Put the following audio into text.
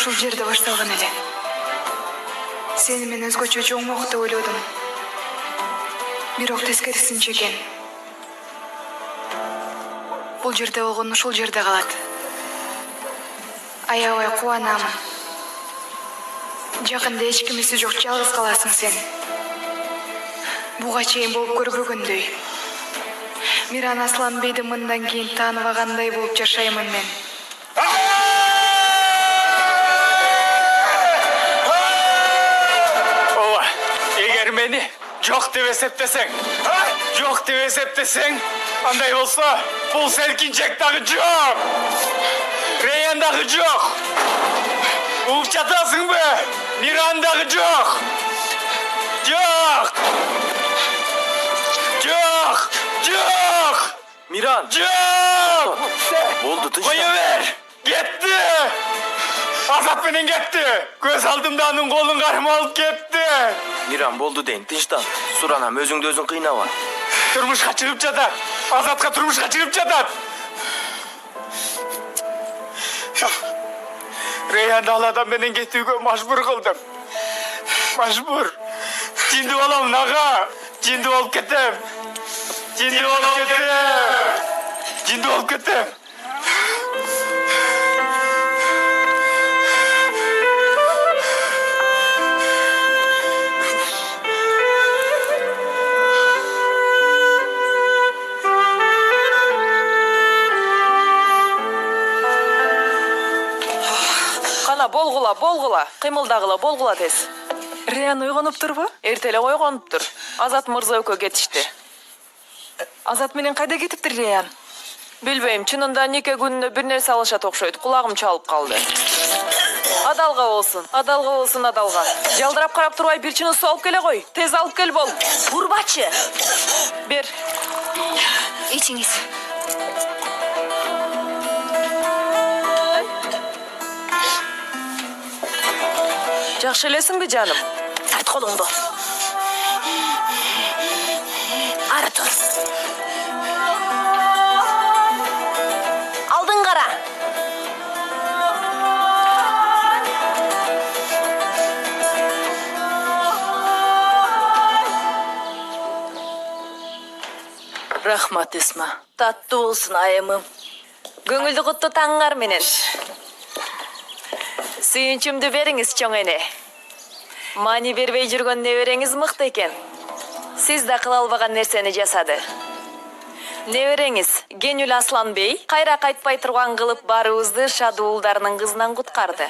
ушул жерде башталган эле. Сени мен өзгөчө жоңмок деп ойлодум. Бирок тескерисинче экен. Бул жерде болгон ушул жерде калат. Аябай кубанамын. Жакында эч кимиси жок жалгыз каласың сен. Буга чейин болуп көрбөгөндөй. Миран Асланбейди мындан кийин тааныбагандай болуп жашаймын мен. Ооба, эгер мени жок деп эсептесең, андай болсо, бул Селкинчек дагы жок. Рейян дагы жок. Угуп жатасыңбы? Миран дагы жок. Миран! Жок! Болду, тынчта. Коя бер! Кетти! Азат менен кетти! Көз алдымда анын колун кармап алып кетти! Миран, болду дейин, тынчтан. Суранам, өзүңдү өзүң кыйнабаң. Турмушка чыгып жатат! Азатка турмушка чыгып жатат! Рейянды аладан менен кетүүгө мажбур кылдым. Мажбур. Жинди болом, ага. Жинди болуп кетем. Кана болгула, кыймылдагыла, болгула тез. Рейян ойгонуп турбу? Эртеле ойгонуптур. Азат мырза экөө кетишти. Азат менен кайда кетиптир Рейян? Билбейм, чынында нике күнүнө бир нерсе алышат окшойт. Кулагым чалып калды. Адалга болсун. Жалдырап карап турбай бир чыны суу алып келе кой. Тез алып кел бол. Урбачы. Бер. Ичиңиз. Жакшы элесиңби, жаным? Тарт колуңду. Ары тур. Алдың кара. Рахмат, Эсма. Таттуу болсун айымым. Көңүлдү куттуу таңыңар менен. Сүйүнчүмдү бериңиз, чоң эне. Мани бербей жүргөн небереңиз мыкты экен. Сиз да кыла албаган нерсени жасады. Небереңиз Генюл Асланбей кайра кайтпай турган кылып баарыбызды Шадуулдарынын кызынан куткарды.